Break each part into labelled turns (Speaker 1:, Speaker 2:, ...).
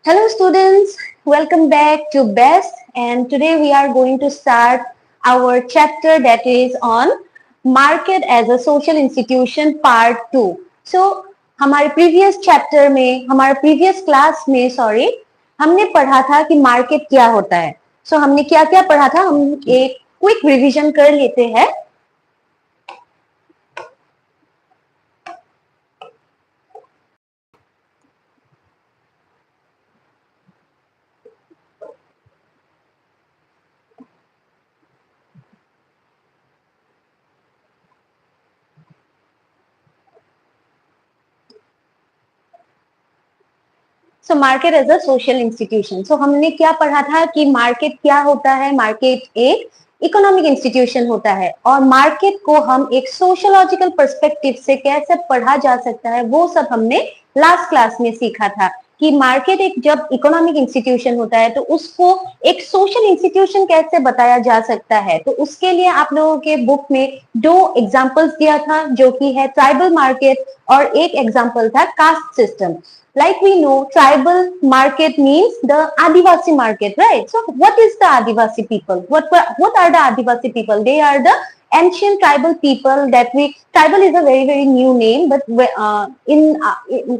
Speaker 1: Hello students, welcome back to BEST, and today we are going to start our chapter that is on market as a social institution part 2. So हमारे previous chapter में हमारे previous class में हमने पढ़ा था कि market क्या होता है. So हमने क्या क्या पढ़ा था, हम एक quick revision कर लेते हैं. So market as a social institution. So हमने क्या पढ़ा था कि मार्केट क्या होता है. मार्केट एक इकोनॉमिक इंस्टीट्यूशन होता है और मार्केट को हम एक सोशोलॉजिकल पर्सपेक्टिव से कैसे पढ़ा जा सकता है वो सब हमने लास्ट क्लास में सीखा था कि मार्केट एक जब इकोनॉमिक इंस्टीट्यूशन होता है तो उसको एक सोशल इंस्टीट्यूशन कैसे बताया जा सकता है. तो उसके लिए आप लोगों के बुक में दो एग्जांपल्स दिया था जो कि है ट्राइबल मार्केट और एक एग्जांपल था caste system. Like we know, tribal market means the Adivasi market, right? So what is the Adivasi people? What are the Adivasi people? They are the ancient tribal people that tribal is a very new name, but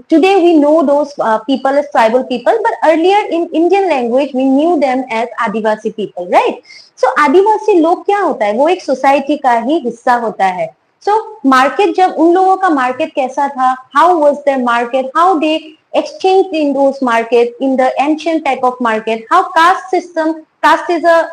Speaker 1: today we know those people as tribal people, but earlier in Indian language we knew them as Adivasi people, right? So Adivasi लोग क्या होता है, वो एक society का ही हिस्सा होता है. So market जब उन लोगों का market कैसा था, how was their market, how they exchanged in those markets, in the ancient type of market, how caste system, caste is a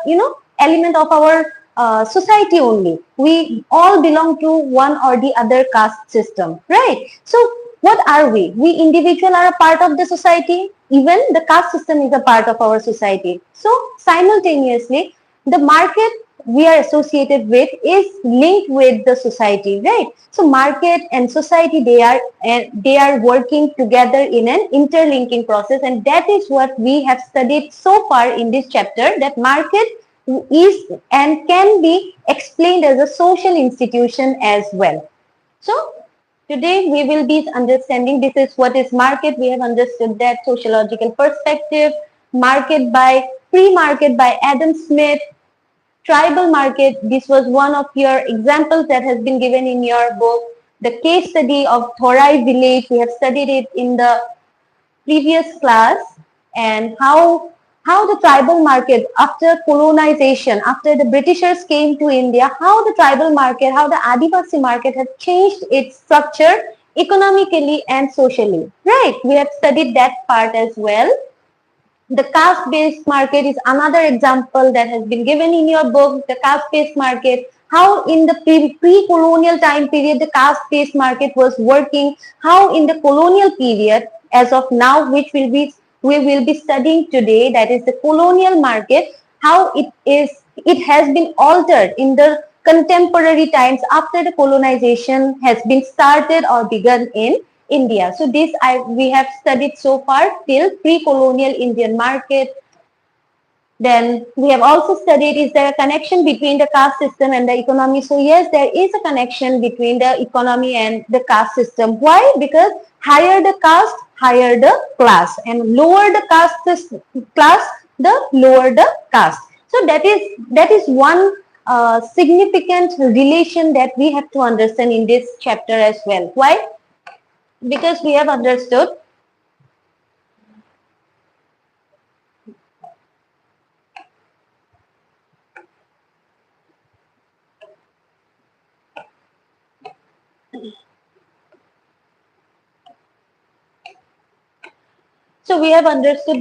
Speaker 1: element of our society only. We all belong to one or the other caste system, right? So what are we? We individual are a part of the society. Even the caste system is a part of our society. So simultaneously, the market we are associated with is linked with the society, right? So market and society, they are working together in an interlinking process, and that is what we have studied so far in this chapter, that market is and can be explained as a social institution as well. So today we will be understanding this is what is market. We have understood that sociological perspective, market by pre-market by Adam Smith, tribal market. This was one of your examples that has been given in your book. The case study of Thorai village, we have studied it in the previous class, and how the tribal market after colonization, after the Britishers came to India, how the tribal market, how the Adivasi market has changed its structure economically and socially, right? We have studied that part as well. The caste-based market is another example that has been given in your book, the caste-based market, how in the pre-colonial time period the caste-based market was working, how in the colonial period as of now, which we will be studying today, that is the colonial market, how it has been altered in the contemporary times after the colonization has been started or begun in India. So this we have studied so far till pre-colonial Indian market. Then we have also studied, is there a connection between the caste system and the economy? So yes, there is a connection between the economy and the caste system. Why? Because higher the caste, higher the class, and lower the class, the lower the caste. So that is one significant relation that we have to understand in this chapter as well. Why? Because we have understood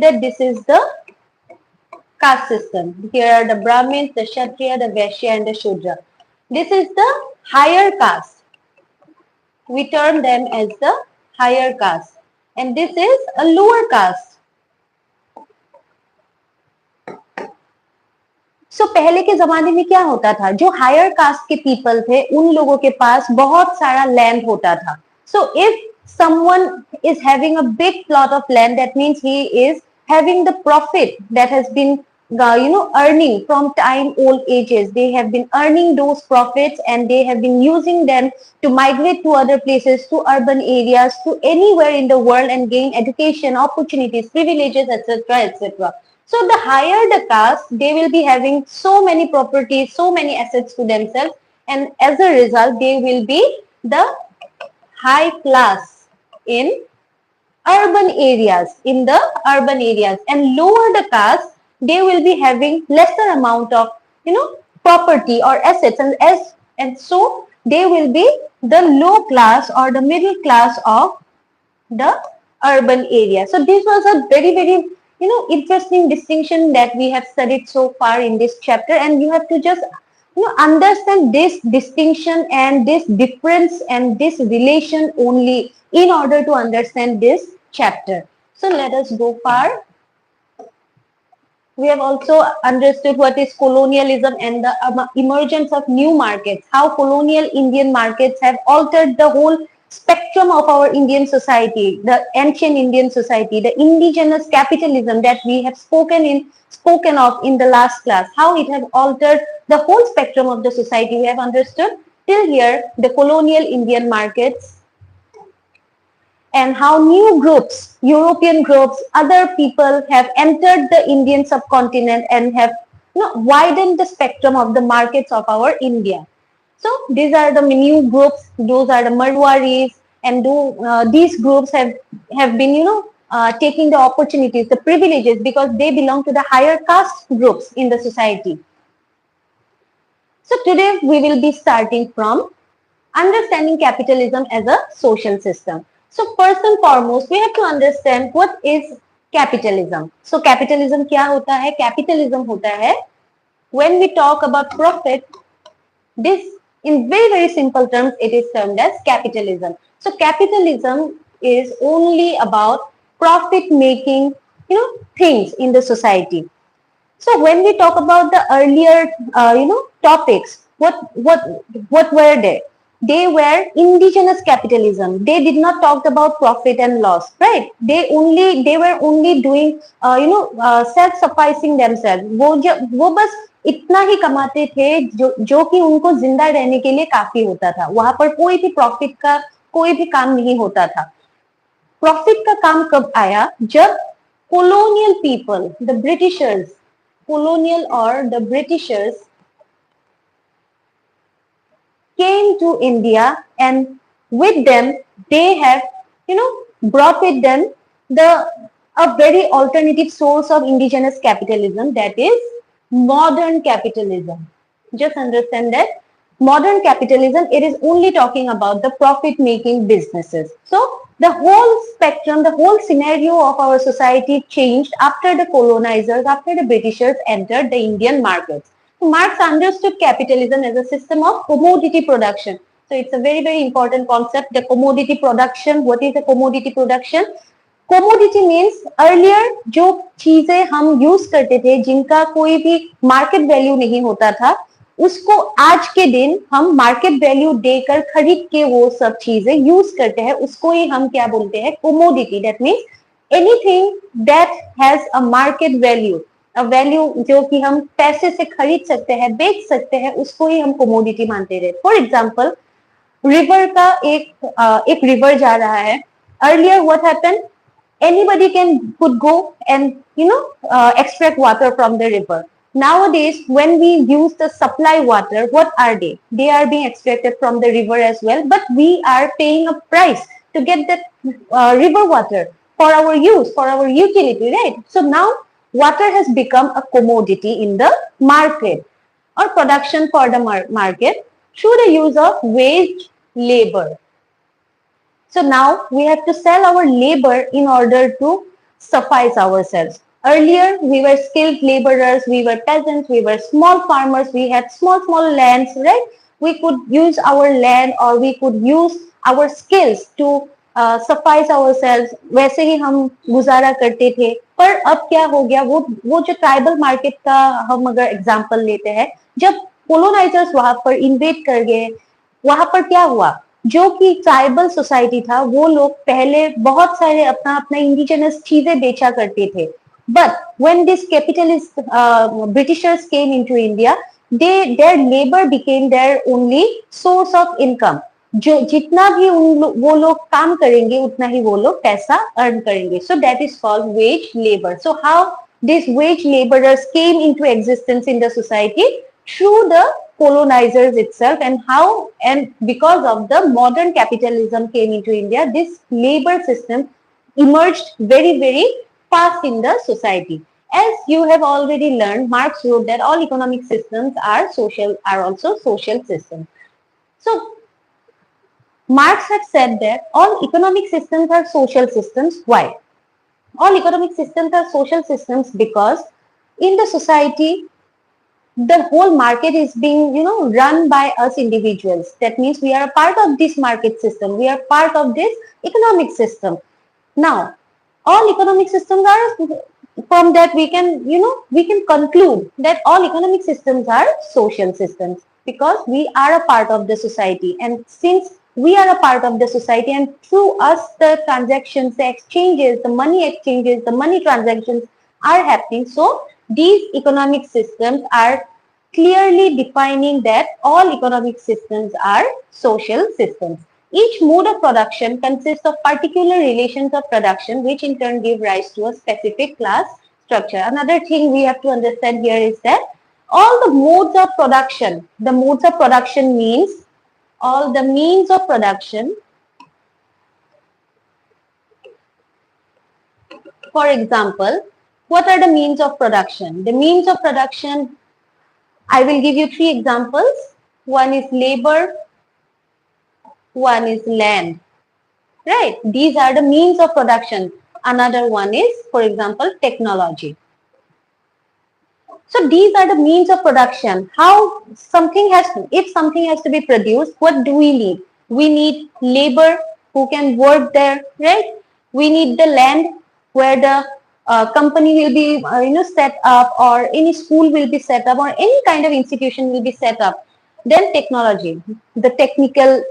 Speaker 1: that this is the caste system. Here are the Brahmins, the Kshatriya, the Vaishya, and the Shudra. This is the higher caste. We term them as the higher caste. And this is a lower caste. So पहले के जमाने में क्या होता था, जो higher cast के people थे उन लोगों के पास बहुत सारा लैंड होता था. So if someone is having a big plot of land, that means he is having the profit that has been earning from time old ages. They have been earning those profits and they have been using them to migrate to other places, to urban areas, to anywhere in the world and gain education, opportunities, privileges, etc., etc. So the higher the caste, they will be having so many properties, so many assets to themselves, and as a result, they will be the high class in urban areas, and lower the caste, they will be having lesser amount of property or assets, and so they will be the low class or the middle class of the urban area. So this was a very, very interesting distinction that we have studied so far in this chapter, and you have to just understand this distinction and this difference and this relation only in order to understand this chapter. So let us go far. We have also understood what is colonialism and the emergence of new markets, how colonial Indian markets have altered the whole spectrum of our Indian society, the ancient Indian society, the indigenous capitalism that we have spoken of in the last class, how it has altered the whole spectrum of the society. We have understood till here the colonial Indian markets, and how new groups, European groups, other people have entered the Indian subcontinent and have widened the spectrum of the markets of our India. So these are the new groups, those are the Marwaris, and these groups have been taking the opportunities, the privileges, because they belong to the higher caste groups in the society. So today we will be starting from understanding capitalism as a social system. So first and foremost, we have to understand what is capitalism. So capitalism क्या होता है? Capitalism होता है when we talk about profit, this in very, very simple terms, it is termed as capitalism. So capitalism is only about profit making, things in the society. So when we talk about the earlier, topics, what were they? They were indigenous capitalism. They did not talk about profit and loss, right? They were only doing, self-sufficing themselves. वो बस इतना ही कमाते थे जो कि उनको जिंदा रहने के लिए काफी होता था. वहां पर कोई भी प्रॉफिट का कोई भी काम नहीं होता था. प्रॉफिट का काम कब आया? जब colonial people, the Britishers, colonial or the Britishers came to India, and with them they have brought with them a very alternative source of indigenous capitalism, that is modern capitalism. Just understand that modern capitalism, it is only talking about the profit making businesses. So the whole spectrum, the whole scenario of our society changed after the colonizers, after the Britishers entered the Indian markets. Marx understood capitalism as a system of commodity production. So it's a very, very important concept, the commodity production. What is a commodity production? Commodity means earlier जो चीजें हम use करते थे, जिनका कोई भी market value नहीं होता था, उसको आज के दिन हम मार्केट वैल्यू देकर खरीद के वो सब चीजें यूज करते हैं, उसको ही हम क्या बोलते हैं? Commodity. That means anything that has a market value, a value जो कि हम पैसे से खरीद सकते हैं, बेच सकते हैं, उसको ही हम कोमोडिटी मानते रहे. फॉर एग्जाम्पल, रिवर का एक रिवर जा रहा है. Earlier what happened? Anybody could go and extract water from the river. Nowadays, when we use the supply water, what are they? They are being extracted from the river as well, but we are paying a price to get that river water for our use, for our utility, right? So now water has become a commodity in the market, or production for the market through the use of wage labor. So now we have to sell our labor in order to suffice ourselves. Earlier, we were skilled laborers, we were peasants, we were small farmers, we had small lands, right? We could use our land or we could use our skills to suffice ourselves. वैसे ही हम गुजारा करते थे. पर अब क्या हो गया? वो जो ट्राइबल मार्केट का हम अगर एग्जांपल लेते हैं, जब कोलोनाइजर्स वहां पर इन्वेट कर गए, वहां पर क्या हुआ? जो कि ट्राइबल सोसाइटी था, वो लोग पहले बहुत सारे अपना इंडिजिनस चीजें बेचा करते थे. But when these capitalist Britishers came into India, their labor became their only source of income. जो जितना भी वो लोग काम करेंगे उतना ही वो लोग पैसा अर्न करेंगे. So that is called wage labor. So how these wage laborers came into existence in the society? Through the colonizers itself, and how, and because of the modern capitalism came into India, this labor system emerged very fast in the society. As you have already learned, Marx wrote that all economic systems are also social systems. So Marx had said that all economic systems are social systems. Why? All economic systems are social systems because in the society, the whole market is being, run by us individuals. That means we are a part of this market system. We are part of this economic system. Now, all economic systems are, from that we can, we can conclude that all economic systems are social systems because we are a part of the society. And since we are a part of the society, and through us the transactions, the exchanges, the money transactions are happening. So these economic systems are clearly defining that all economic systems are social systems. Each mode of production consists of particular relations of production, which in turn give rise to a specific class structure. Another thing we have to understand here is that all the modes of production, means all the means of production. For example, what are the means of production? The means of production, I will give you 3 examples. One is labor, one is land, right? These are the means of production. Another one is, for example, technology. So these are the means of production. How something has to, if something has to be produced, what do we need? We need labor who can work there, right? We need the land where the company will be, set up, or any school will be set up, or any kind of institution will be set up. Then technology, the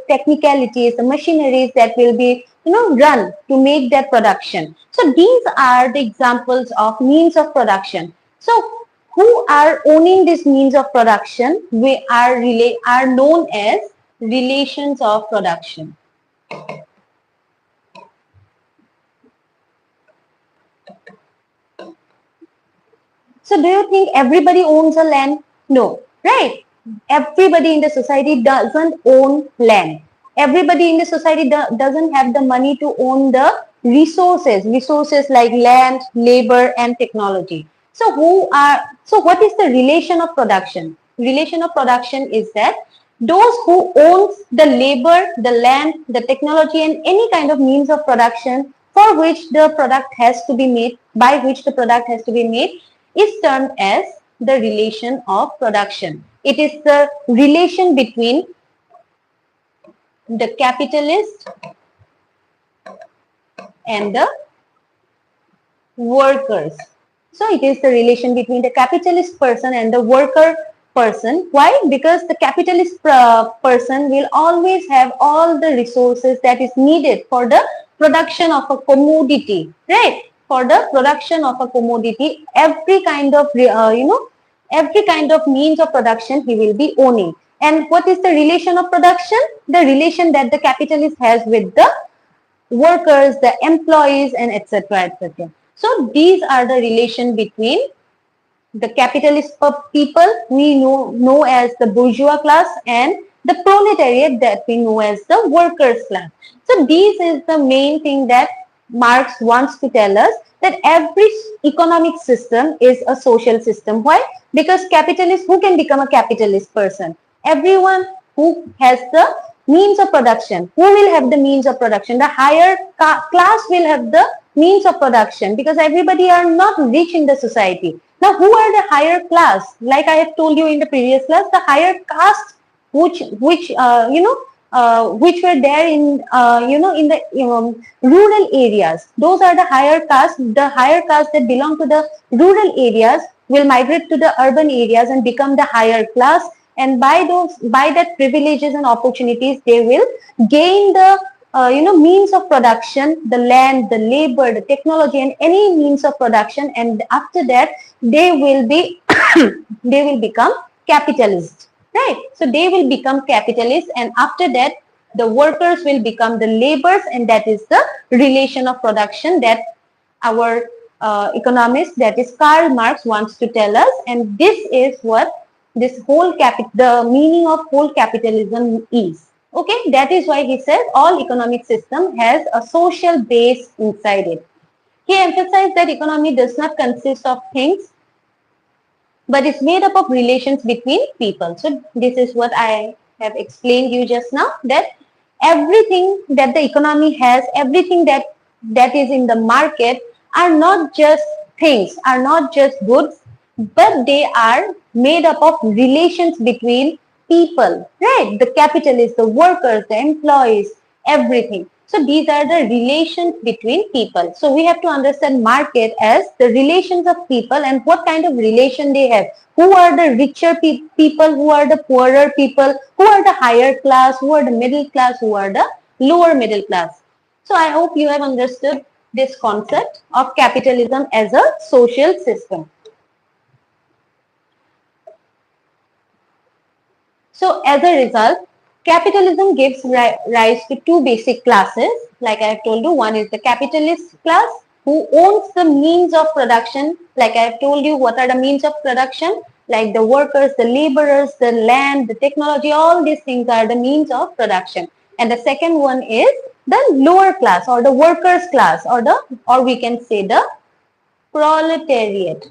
Speaker 1: technicalities, the machineries that will be, run to make that production. So these are the examples of means of production. So who are owning this means of production? We are known as relations of production. So do you think everybody owns a land? No, right? Everybody in the society doesn't own land. Everybody in the society doesn't have the money to own the resources like land, labor, and technology. So what is the relation of production? Relation of production is that those who owns the labor, the land, the technology, and any kind of means of production for which the product has to be made, by which the product has to be made, is termed as the relation of production. It is the relation between the capitalist and the workers. So it is the relation between the capitalist person and the worker person. Why? Because the capitalist person will always have all the resources that is needed for the production of a commodity, right? For the production of a commodity, every kind of every kind of means of production he will be owning. And what is the relation of production? The relation that the capitalist has with the workers, the employees, and etc. etc. So these are the relation between the capitalist people we know as the bourgeois class, and the proletariat that we know as the workers class. So this is the main thing that Marx wants to tell us, that every economic system is a social system. Why? Because capitalist, who can become a capitalist person? Everyone who has the means of production. Who will have the means of production? The higher class will have the means of production, because everybody are not rich in the society. Now, who are the higher class? Like I have told you in the previous class, the higher caste, which were there in in the rural areas. Those are the higher caste. The higher caste that belong to the rural areas will migrate to the urban areas and become the higher class. And by that privileges and opportunities, they will gain the means of production, the land, the labor, the technology, and any means of production, and after that they will be they will become capitalists, right? So they will become capitalists, and after that the workers will become the laborers, and that is the relation of production that our economist, that is Karl Marx, wants to tell us. And this is what the meaning of whole capitalism is. Okay, that is why he says all economic system has a social base inside it. He emphasized that economy does not consist of things, but it's made up of relations between people. So this is what I have explained you just now, that everything that the economy has, everything that is in the market are not just things, are not just goods, but they are made up of relations between people, right? The capitalists, the workers, the employees, everything. So these are the relations between people. So we have to understand market as the relations of people and what kind of relation they have. Who are the richer people, who are the poorer people, who are the higher class, who are the middle class, who are the lower middle class. So I hope you have understood this concept of capitalism as a social system. So as a result, capitalism gives rise to two basic classes. Like I have told you, one is the capitalist class who owns the means of production. Like I have told you, what are the means of production? Like the workers, the laborers, the land, the technology, all these things are the means of production. And the second one is the lower class or the workers class, or we can say the proletariat.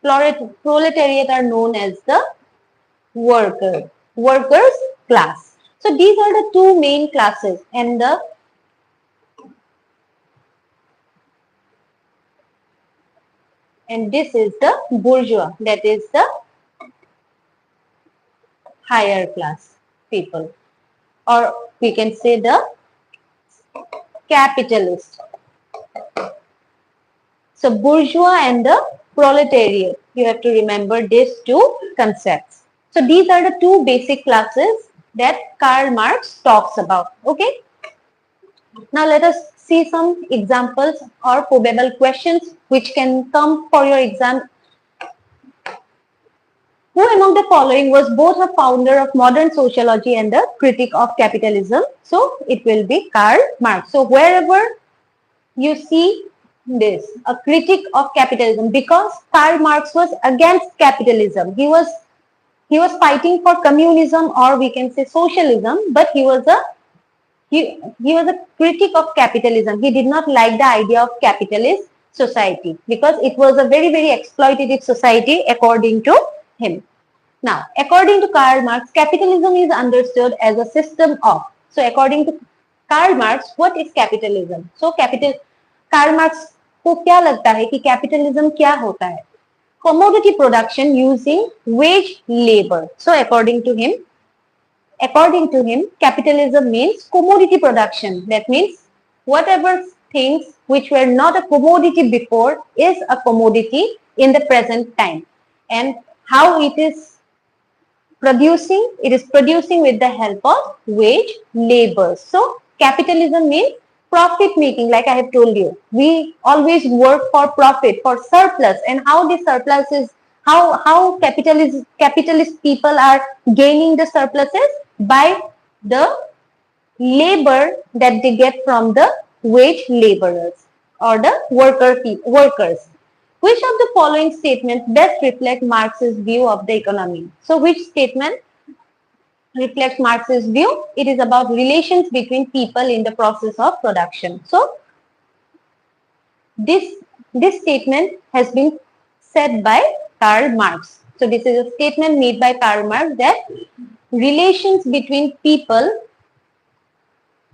Speaker 1: Proletariat are known as the workers class. So these are the two main classes, and this is the bourgeois, that is the higher class people, or we can say the capitalist. So bourgeois and the proletariat, you have to remember these two concepts. So these are the two basic classes that Karl Marx talks about. Okay. Now let us see some examples or probable questions which can come for your exam. Who among the following was both a founder of modern sociology and a critic of capitalism? So it will be Karl Marx. So wherever you see this, a critic of capitalism, because Karl Marx was against capitalism. He was fighting for communism, or we can say socialism, but he was a critic of capitalism. He did not like the idea of capitalist society because it was a very, very exploitative society according to him. Now, according to Karl Marx, capitalism is understood as a system of. So, according to Karl Marx, what is capitalism? So, Karl Marx को क्या लगता है कि capitalism क्या होता है? Commodity production using wage labor. So, according to him, capitalism means commodity production. That means whatever things which were not a commodity before is a commodity in the present time. And how it is producing? It is producing with the help of wage labor. So capitalism means profit making, like I have told you. We always work for profit, for surplus, and how the surplus is, how capitalist people are gaining the surpluses by the labor that they get from the wage laborers or the workers. Which of the following statements best reflect Marx's view of the economy? So which statement reflects Marx's view? It is about relations between people in the process of production. So this statement has been said by Karl Marx. So this is a statement made by Karl Marx that relations between people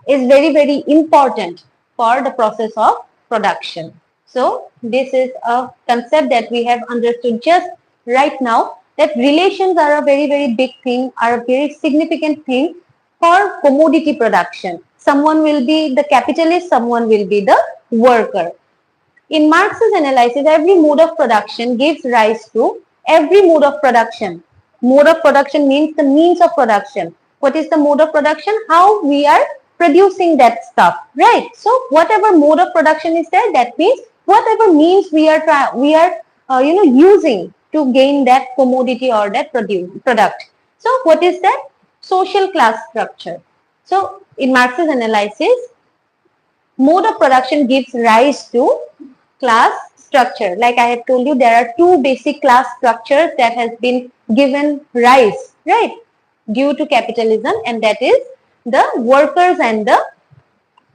Speaker 1: is very, very important for the process of production. So this is a concept that we have understood just right now, that relations are a very, very big thing, are a very significant thing for commodity production. Someone will be the capitalist, someone will be the worker. In Marx's analysis, every mode of production gives rise to every mode of production. Mode of production means the means of production. What is the mode of production? How we are producing that stuff, right? So whatever mode of production is there, that means whatever means we are using to gain that commodity or that product. So what is that? Social class structure. So in Marx's analysis, mode of production gives rise to class structure. Like I have told you, there are two basic class structures that has been given rise, right, due to capitalism, and that is the workers and the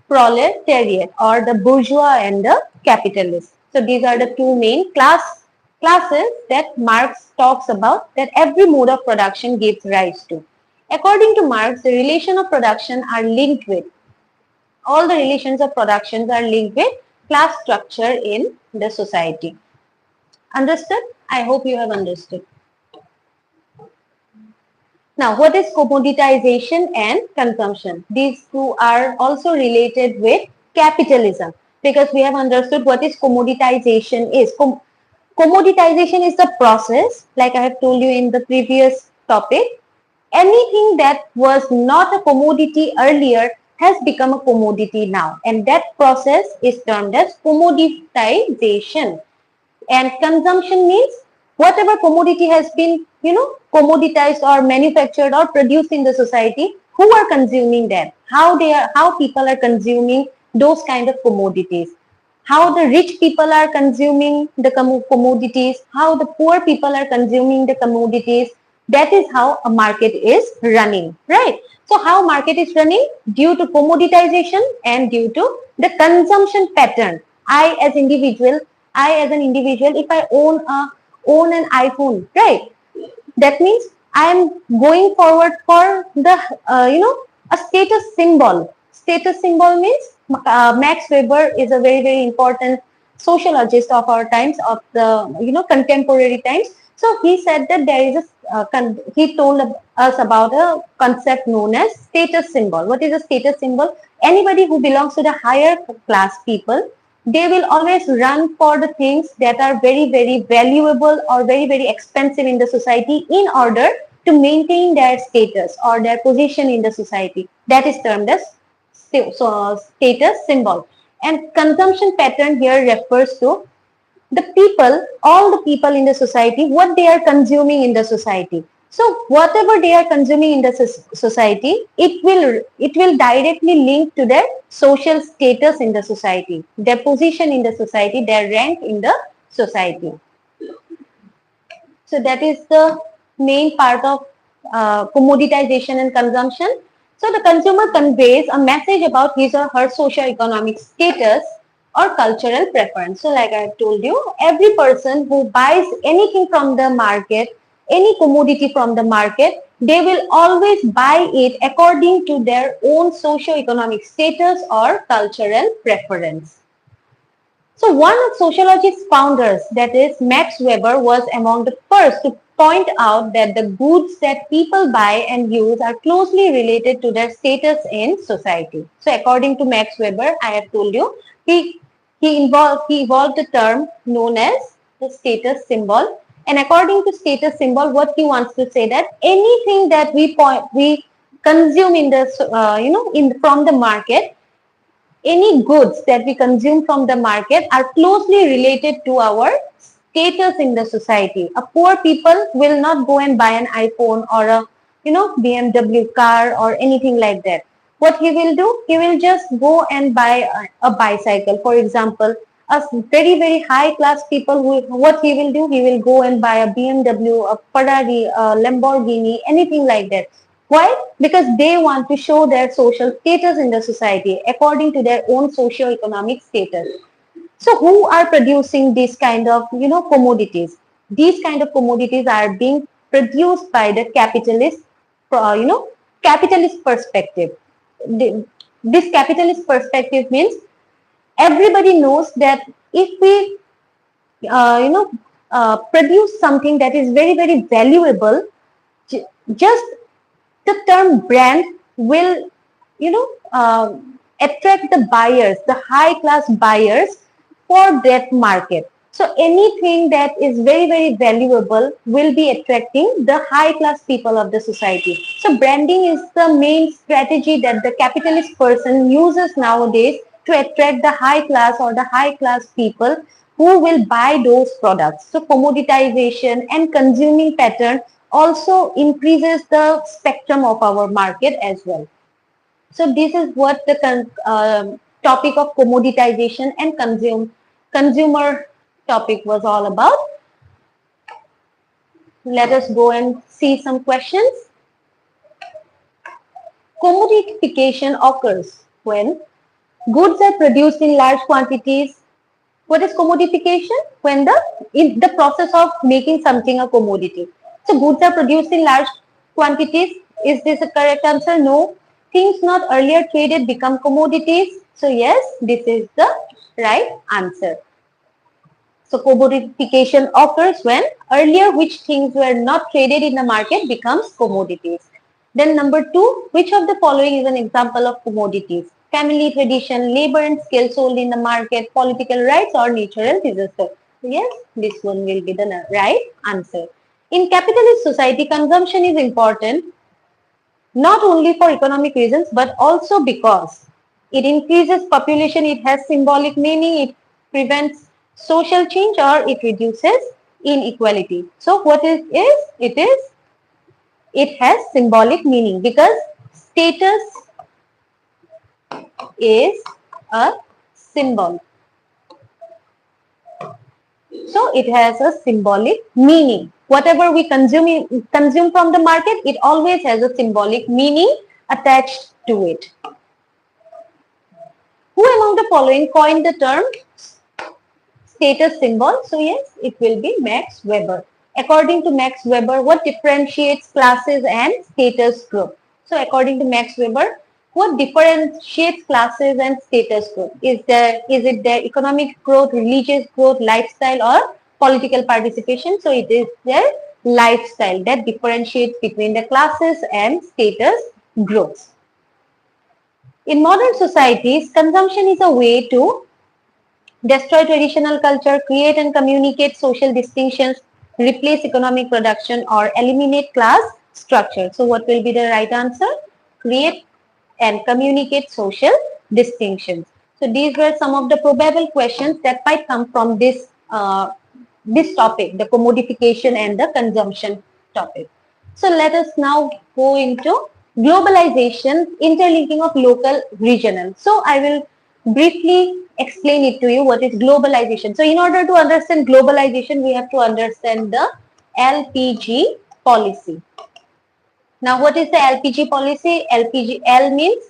Speaker 1: proletariat, or the bourgeois and the capitalist. So these are the two main classes that Marx talks about, that every mode of production gives rise to. According to Marx, the relation of production are linked with, all the relations of productions are linked with class structure in the society. Understood? I hope you have understood. Now, what is commoditization and consumption? These two are also related with capitalism, because we have understood what is commoditization is. Commoditization is the process, like I have told you in the previous topic. Anything that was not a commodity earlier has become a commodity now, and that process is termed as commoditization. And consumption means whatever commodity has been, commoditized or manufactured or produced in the society, who are consuming that, how people are consuming those kind of commodities, how the rich people are consuming the commodities, how the poor people are consuming the commodities. That is how a market is running, right? So how market is running? Due to commoditization and due to the consumption pattern. I as an individual, if I own an iPhone, right? That means I am going forward for the, a status symbol. Status symbol means Max Weber is a very, very important sociologist of our times, of the, contemporary times. So he said that there is he told us about a concept known as status symbol. What is a status symbol? Anybody who belongs to the higher class people, they will always run for the things that are very, very valuable or very, very expensive in the society in order to maintain their status or their position in the society. That is termed as status symbol. And consumption pattern here refers to the people, all the people in the society, what they are consuming in the society. So whatever they are consuming in the society, it will directly link to their social status in the society, their position in the society, their rank in the society. So that is the main part of commoditization and consumption. So the consumer conveys a message about his or her socio-economic status or cultural preference. So like I have told you, every person who buys anything from the market, any commodity from the market, they will always buy it according to their own socio-economic status or cultural preference. So one of sociology's founders, that is Max Weber, was among the first to point out that the goods that people buy and use are closely related to their status in society. So according to Max Weber, I have told you, he evolved the term known as the status symbol. And according to status symbol, what he wants to say that anything that we consume in the from the market, any goods that we consume from the market are closely related to our status in the society. A poor people will not go and buy an iPhone or a BMW car or anything like that. What he will do? He will just go and buy a bicycle. For example, a very, very high class people, what he will do? He will go and buy a BMW, a Ferrari, a Lamborghini, anything like that. Why? Because they want to show their social status in the society according to their own socio-economic status. So who are producing these kind of, commodities? These kind of commodities are being produced by the capitalist perspective. This capitalist perspective means everybody knows that if we, produce something that is very, very valuable, just the term brand will, attract the buyers, the high class buyers for that market. So anything that is very, very valuable will be attracting the high class people of the society. So branding is the main strategy that the capitalist person uses nowadays to attract the high class or the high class people who will buy those products. So commoditization and consuming pattern also increases the spectrum of our market as well. So this is what the topic of commoditization and consumer topic was all about. Let us go and see some questions. Commodification occurs when goods are produced in large quantities. What is commodification? When in the process of making something a commodity. So goods are produced in large quantities. Is this a correct answer? No. Things not earlier traded become commodities. So yes, this is the right answer. So commodification occurs when earlier which things were not traded in the market becomes commodities. Then number two, which of the following is an example of commodities? Family tradition, labor and skill sold in the market, political rights or natural disaster. So yes, this one will be the right answer. In capitalist society, consumption is important not only for economic reasons but also because it increases population, it has symbolic meaning, it prevents social change or it reduces inequality. So what it has symbolic meaning because status is a symbol. So it has a symbolic meaning. Whatever we consume from the market, it always has a symbolic meaning attached to it. Who among the following coined the term status symbol? So yes, it will be Max Weber. According to Max Weber, what differentiates classes and status group? So according to Max Weber, what differentiates classes and status group? Is it their economic growth, religious growth, lifestyle or political participation? So it is their lifestyle that differentiates between the classes and status groups. In modern societies, consumption is a way to destroy traditional culture, create and communicate social distinctions, replace economic production or eliminate class structure. So what will be the right answer? Create and communicate social distinctions. So these were some of the probable questions that might come from this topic, the commodification and the consumption topic. So let us now go into globalization, interlinking of local regional. So I will briefly explain it to you what is globalization. So in order to understand globalization, we have to understand the LPG policy. Now what is the LPG policy? L means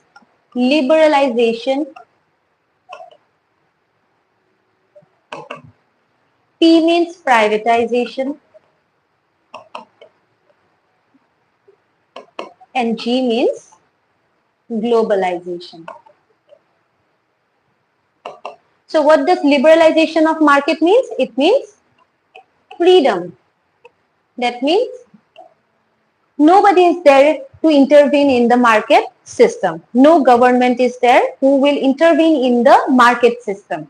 Speaker 1: liberalization, P means privatization, and G means globalization. So what does liberalization of market means? It means freedom. That means nobody is there to intervene in the market system. No government is there who will intervene in the market system.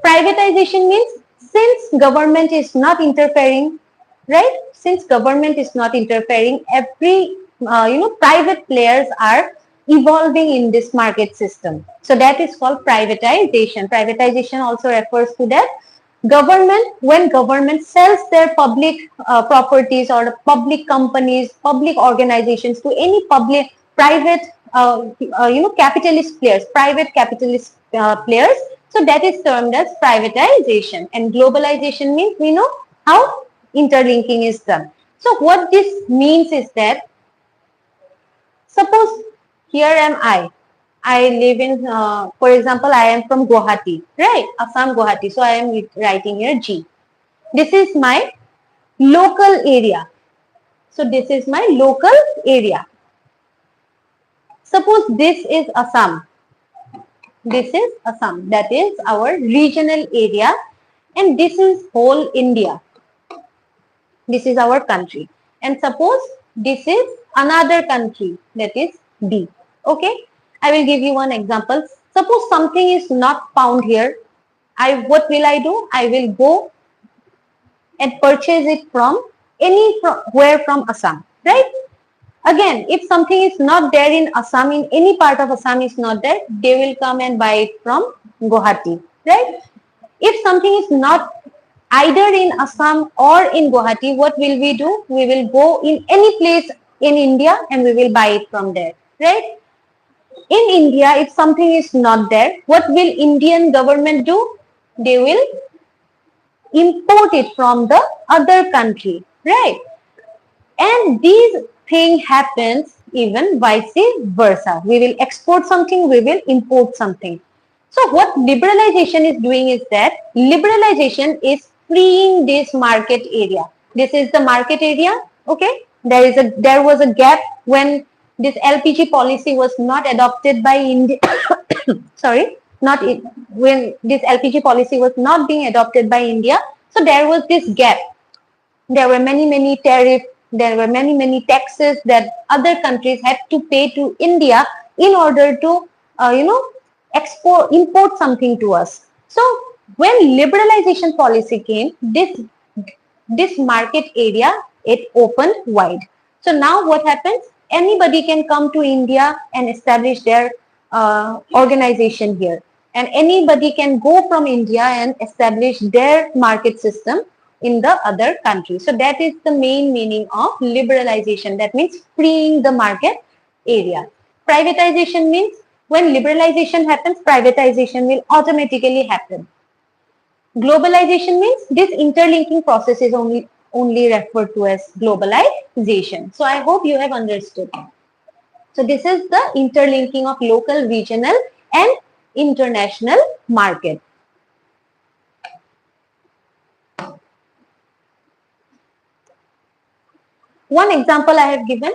Speaker 1: Privatization means since government is not interfering, right? Since government is not interfering, every private players are evolving in this market system. So that is called privatization. Privatization also refers to that government, when government sells their public properties or the public companies, public organizations to any public private capitalist players, private capitalist players. So that is termed as privatization. And globalization means we know how interlinking is done. So what this means is that suppose here am I live in, for example, I am from Guwahati, right? Assam, Guwahati. So I am writing here G. This is my local area. So this is my local area. Suppose this is Assam. This is Assam. That is our regional area. And this is whole India. This is our country. And suppose this is another country. That is B. Okay. I will give you one example. Suppose something is not found here. What will I do? I will go and purchase it from anywhere from Assam, right? Again, if something is not there in Assam, in any part of Assam is not there, they will come and buy it from Guwahati, right? If something is not either in Assam or in Guwahati, what will we do? We will go in any place in India and we will buy it from there, right? In India, if something is not there, what will Indian government do? They will import it from the other country, right? And these thing happens even vice versa. We will export something, we will import something. So what liberalization is doing is that liberalization is freeing this market area. This is the market area, okay? There was a gap when this LPG policy was not adopted by India. Sorry, not in, when this LPG policy was not being adopted by India. So there was this gap. There were many tariffs, there were many taxes that other countries had to pay to India in order to import something to us. So when liberalization policy came, this market area, it opened wide. So now what happens? Anybody can come to India and establish their organization here, and anybody can go from India and establish their market system in the other country. So that is the main meaning of liberalization. That means freeing the market area. Privatization means when liberalization happens, privatization will automatically happen. Globalization means this interlinking process is only referred to as globalization. So I hope you have understood. So this is the interlinking of local, regional and international market. One example I have given,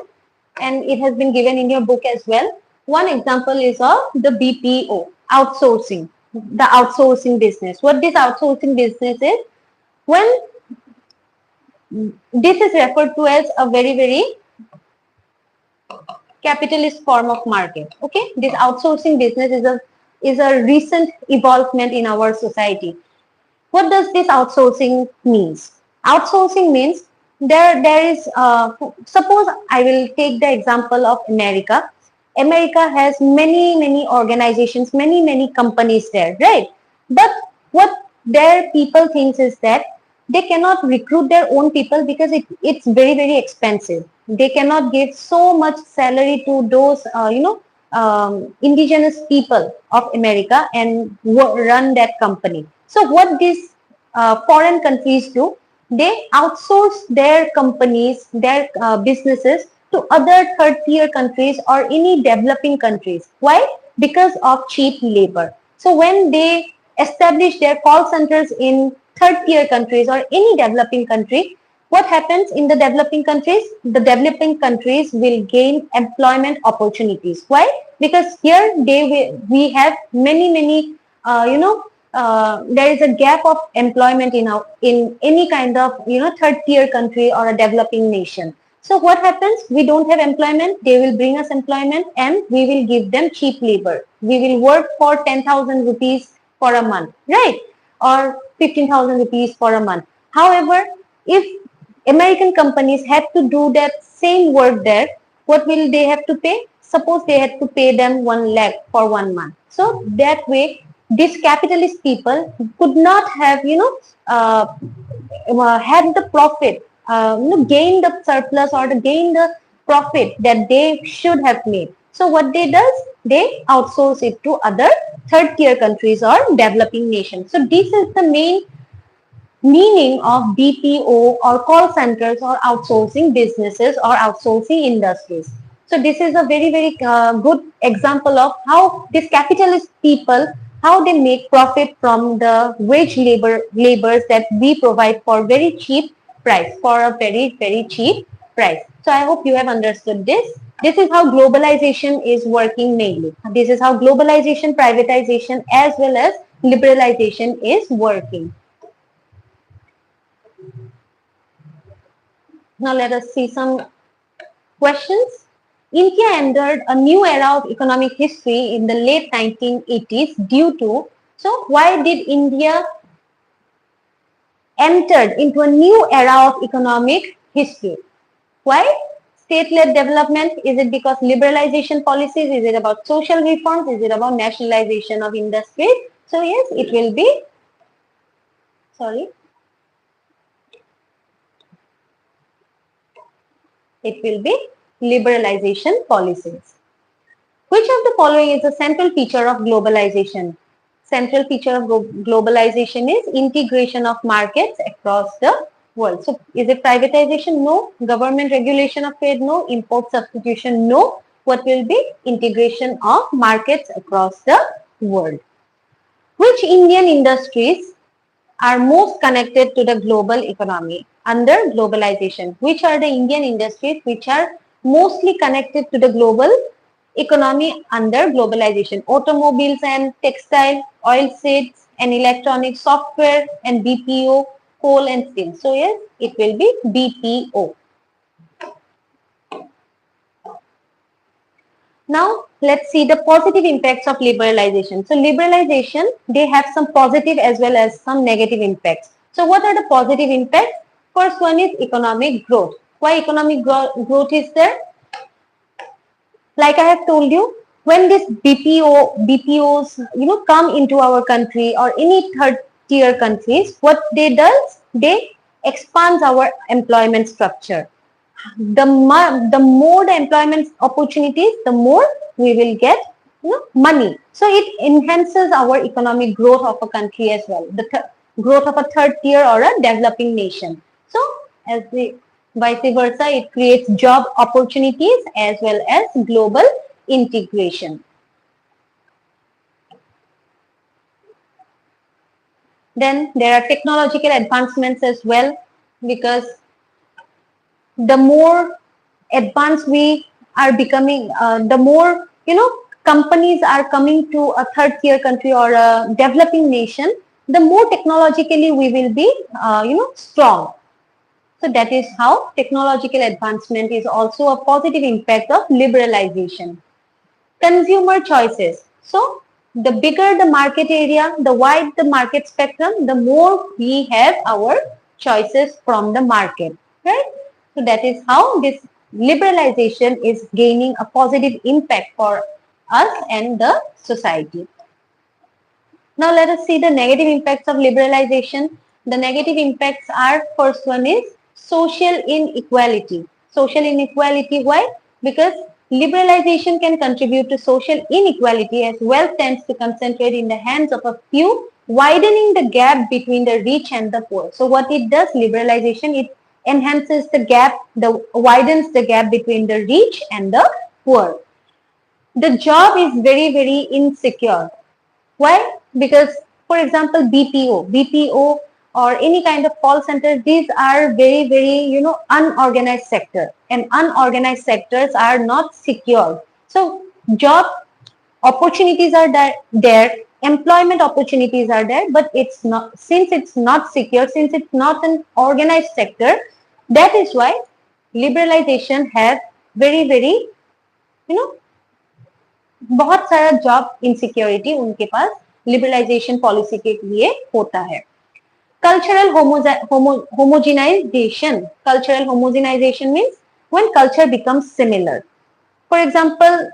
Speaker 1: and it has been given in your book as well. One example is of the BPO, outsourcing, the outsourcing business. What this outsourcing business is, when this is referred to as a very capitalist form of market. Okay, this outsourcing business is a recent evolvement in our society. What does this outsourcing means? Outsourcing means there is suppose I will take the example of America. America has many organizations, many companies there, right? But what their people thinks is that they cannot recruit their own people because it's very expensive. They cannot give so much salary to those indigenous people of America and run that company. So what these foreign countries do, they outsource their companies, their businesses to other third tier countries or any developing countries. Why? Because of cheap labor. So when they establish their call centers in third tier countries or any developing country, what happens in the developing countries? The developing countries will gain employment opportunities. Why? Because here we have many there is a gap of employment in any kind of third tier country or a developing nation. So what happens? We don't have employment. They will bring us employment and we will give them cheap labor. We will work for 10,000 rupees for a month, right? Or 15,000 rupees for a month. However, if American companies have to do that same work there, what will they have to pay? Suppose they had to pay them 1 lakh for 1 month. So that way, these capitalist people could not have, had the profit, gain the surplus or gain the profit that they should have made. So what they does, they outsource it to other third tier countries or developing nations. So this is the main meaning of BPO or call centers or outsourcing businesses or outsourcing industries. So this is a very good example of how these capitalist people, how they make profit from the wage labors that we provide for very cheap price, for a very cheap price. So I hope you have understood this. This is how globalization is working mainly. This is how globalization, privatization as well as liberalization is working. Now let us see some questions. India entered a new era of economic history in the late 1980s due to, so why did India entered into a new era of economic history. Why? State-led development. Is it because liberalization policies? Is it about social reforms? Is it about nationalization of industries? So yes, it will be, sorry, it will be liberalization policies. Which of the following is a central feature of globalization? Central feature of globalization is integration of markets across the world. So is it privatization? No. Government regulation of trade? No. Import substitution? No. What will be? Integration of markets across the world. Which Indian industries are most connected to the global economy under globalization? Which are the Indian industries which are mostly connected to the global economy under globalization? Automobiles and textile, oil seeds and electronics, software and BPO, coal and steel. So yes, it will be BPO. Now, let's see the positive impacts of liberalization. So, liberalization, they have some positive as well as some negative impacts. So, what are the positive impacts? First one is economic growth. Why economic growth is there? Like I have told you, when this BPOs, come into our country or any third tier countries, what they does, they expands our employment structure. The more the employment opportunities, the more we will get money. So it enhances our economic growth of a country as well, the growth of a third tier or a developing nation. So as the vice versa, it creates job opportunities as well as global integration. Then there are technological advancements as well, because the more advanced we are becoming, the more, companies are coming to a third tier country or a developing nation, the more technologically we will be, strong. So that is how technological advancement is also a positive impact of liberalization. Consumer choices. So the bigger the market area, the wide the market spectrum, the more we have our choices from the market, right? So that is how this liberalization is gaining a positive impact for us and the society. Now let us see the negative impacts of liberalization. The negative impacts are, first one is social inequality. Social inequality, why? Because liberalization can contribute to social inequality as wealth tends to concentrate in the hands of a few, widening the gap between the rich and the poor. So what it does, liberalization, it enhances the gap, widens the gap between the rich and the poor. The job is very, very insecure. Why? Because, for example, BPO or any kind of call center, these are very, very, unorganized sector, and unorganized sectors are not secure. So job opportunities are there, employment opportunities are there, but it's not, since it's not secure, since it's not an organized sector, that is why liberalization has very, very, you know, बहुत सारा job insecurity उनके पास liberalisation policy के लिए होता है. Cultural homogenization. Cultural homogenization means when culture becomes similar. For example,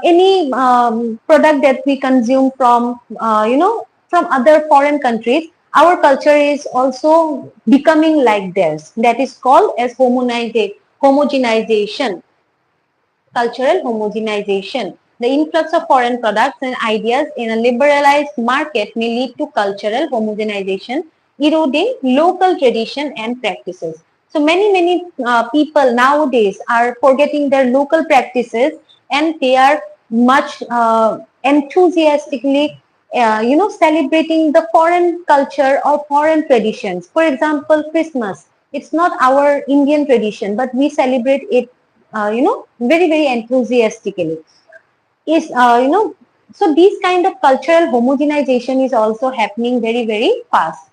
Speaker 1: any product that we consume from, from other foreign countries, our culture is also becoming like theirs. That is called as homogenization. Cultural homogenization. The influx of foreign products and ideas in a liberalized market may lead to cultural homogenization, eroding local tradition and practices. So many people nowadays are forgetting their local practices, and they are much enthusiastically, celebrating the foreign culture or foreign traditions. For example, Christmas. It's not our Indian tradition, but we celebrate it, very, very enthusiastically. Is, so these kind of cultural homogenization is also happening very, very fast.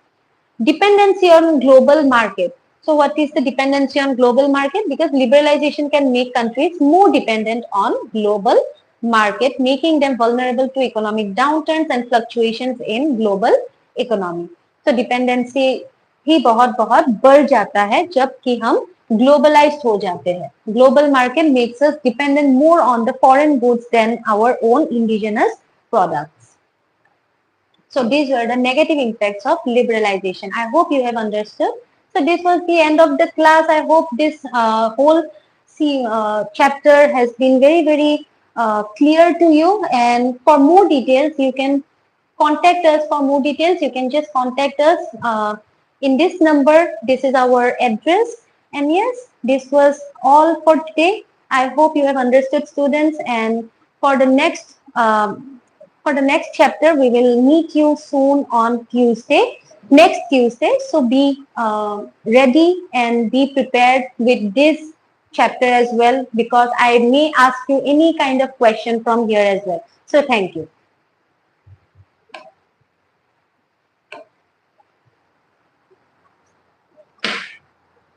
Speaker 1: Dependency on global market. So what is the dependency on global market? Because liberalization can make countries more dependent on global market, making them vulnerable to economic downturns and fluctuations in global economy. So dependency ही बहुत बहुत बढ़ जाता है जबकि हम globalised हो जाते हैं. Global market makes us dependent more on the foreign goods than our own indigenous products. So these were the negative impacts of liberalization. I hope you have understood. So this was the end of the class. I hope this whole chapter has been very, very clear to you. And for more details, you can contact us. For more details, you can just contact us in this number. This is our address. And yes, this was all for today. I hope you have understood, students. And for the next chapter, we will meet you soon on Tuesday, next Tuesday. So be ready and be prepared with this chapter as well, because I may ask you any kind of question from here as well. So thank you.